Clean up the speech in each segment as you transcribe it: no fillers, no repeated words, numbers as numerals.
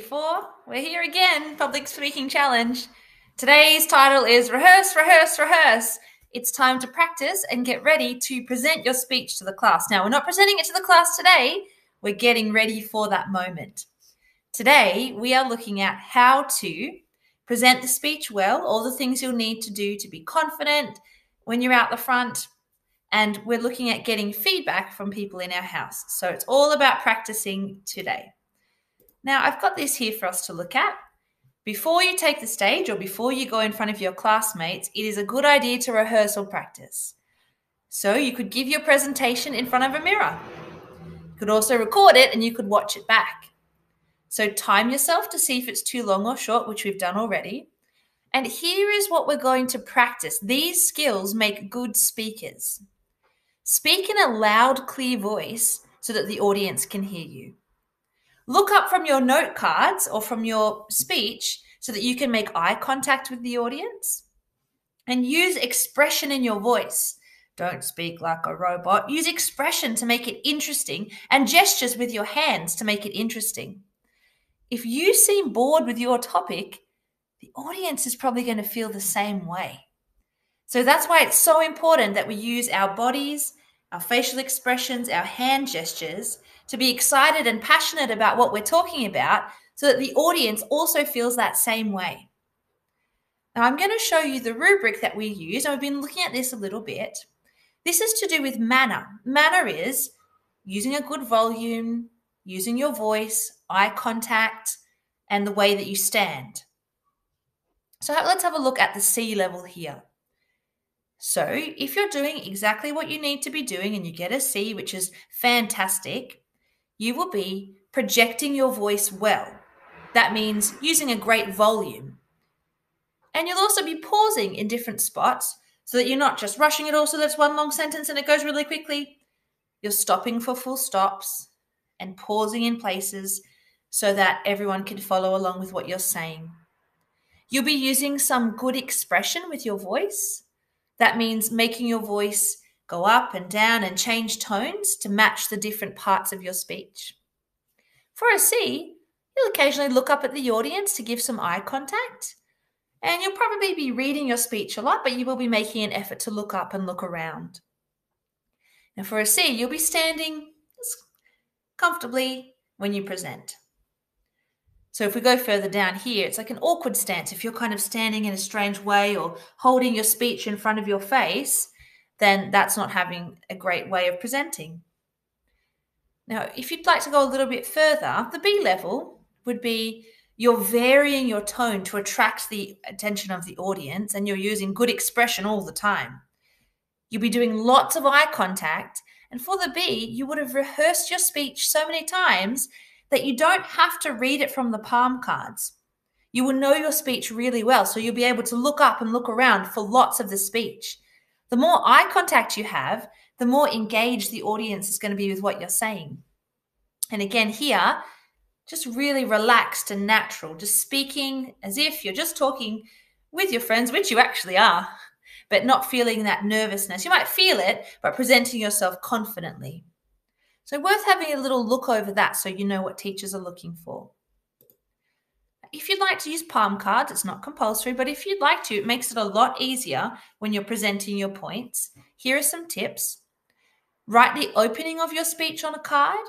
G4. We're here again, Public Speaking Challenge. Today's title is Rehearse, Rehearse, Rehearse. It's time to practice and get ready to present your speech to the class. Now, we're not presenting it to the class today. We're getting ready for that moment. Today, we are looking at how to present the speech well, all the things you'll need to do to be confident when you're out the front, and we're looking at getting feedback from people in our house. So it's all about practicing today. Now, I've got this here for us to look at. Before you take the stage or before you go in front of your classmates, it is a good idea to rehearse or practice. So you could give your presentation in front of a mirror. You could also record it and you could watch it back. So time yourself to see if it's too long or short, which we've done already. And here is what we're going to practice. These skills make good speakers. Speak in a loud, clear voice so that the audience can hear you. Look up from your note cards or from your speech so that you can make eye contact with the audience. And use expression in your voice. Don't speak like a robot. Use expression to make it interesting and gestures with your hands to make it interesting. If you seem bored with your topic, the audience is probably going to feel the same way. So that's why it's so important that we use our bodies, our facial expressions, our hand gestures to be excited and passionate about what we're talking about so that the audience also feels that same way. Now, I'm going to show you the rubric that we use, and we've been looking at this a little bit. This is to do with manner. Manner is using a good volume, using your voice, eye contact, and the way that you stand. So let's have a look at the C level here. So if you're doing exactly what you need to be doing and you get a C, which is fantastic, you will be projecting your voice well. That means using a great volume. And you'll also be pausing in different spots so that you're not just rushing it all so that's one long sentence and it goes really quickly. You're stopping for full stops and pausing in places so that everyone can follow along with what you're saying. You'll be using some good expression with your voice. That means making your voice go up and down and change tones to match the different parts of your speech. For a C, you'll occasionally look up at the audience to give some eye contact. And you'll probably be reading your speech a lot, but you will be making an effort to look up and look around. Now for a C, you'll be standing comfortably when you present. So if we go further down here, it's like an awkward stance. If you're kind of standing in a strange way or holding your speech in front of your face, then that's not having a great way of presenting. Now, if you'd like to go a little bit further, the B level would be you're varying your tone to attract the attention of the audience and you're using good expression all the time. You'll be doing lots of eye contact, and for the B, you would have rehearsed your speech so many times that you don't have to read it from the palm cards. You will know your speech really well, so you'll be able to look up and look around for lots of the speech. The more eye contact you have, the more engaged the audience is going to be with what you're saying. And again here, just really relaxed and natural, just speaking as if you're just talking with your friends, which you actually are, but not feeling that nervousness. You might feel it, but presenting yourself confidently. So worth having a little look over that so you know what teachers are looking for. If you'd like to use palm cards, it's not compulsory, but if you'd like to, it makes it a lot easier when you're presenting your points. Here are some tips. Write the opening of your speech on a card.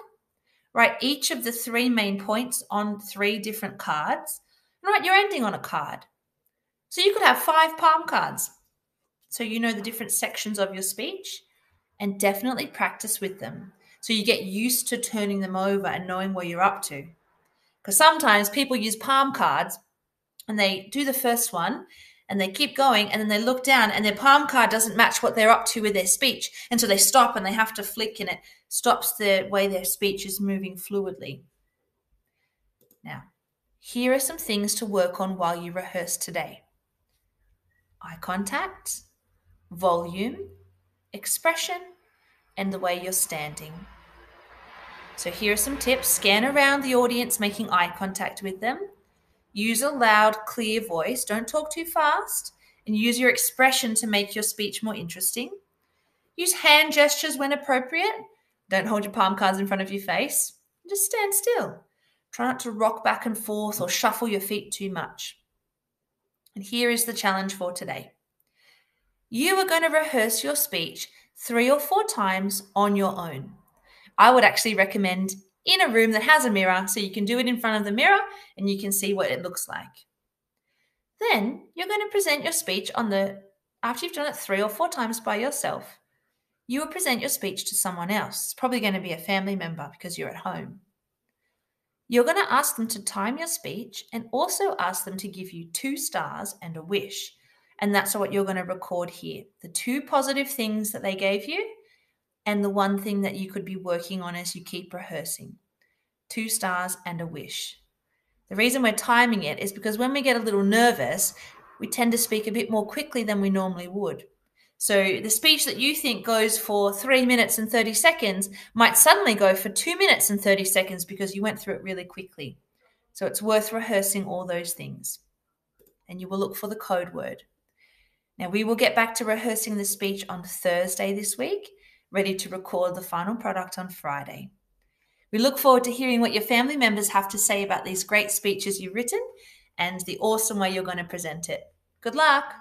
Write each of the 3 main points on 3 different cards. And write your ending on a card. So you could have 5 palm cards. So you know the different sections of your speech, and definitely practice with them. So you get used to turning them over and knowing where you're up to. Because sometimes people use palm cards and they do the first one and they keep going and then they look down and their palm card doesn't match what they're up to with their speech. And so they stop and they have to flick and it stops the way their speech is moving fluidly. Now, here are some things to work on while you rehearse today. Eye contact, volume, expression, and the way you're standing. So here are some tips. Scan around the audience, making eye contact with them. Use a loud, clear voice. Don't talk too fast. And use your expression to make your speech more interesting. Use hand gestures when appropriate. Don't hold your palm cards in front of your face. Just stand still. Try not to rock back and forth or shuffle your feet too much. And here is the challenge for today. You are going to rehearse your speech 3 or 4 times on your own. I would actually recommend in a room that has a mirror so you can do it in front of the mirror and you can see what it looks like. Then you're going to present your speech after you've done it 3 or 4 times by yourself. You will present your speech to someone else. It's probably going to be a family member because you're at home. You're going to ask them to time your speech and also ask them to give you 2 stars and a wish. And that's what you're going to record here. The 2 positive things that they gave you and the 1 thing that you could be working on as you keep rehearsing. 2 stars and a wish. The reason we're timing it is because when we get a little nervous, we tend to speak a bit more quickly than we normally would. So the speech that you think goes for 3 minutes and 30 seconds might suddenly go for 2 minutes and 30 seconds because you went through it really quickly. So it's worth rehearsing all those things. And you will look for the code word. Now we will get back to rehearsing the speech on Thursday this week, ready to record the final product on Friday. We look forward to hearing what your family members have to say about these great speeches you've written and the awesome way you're going to present it. Good luck!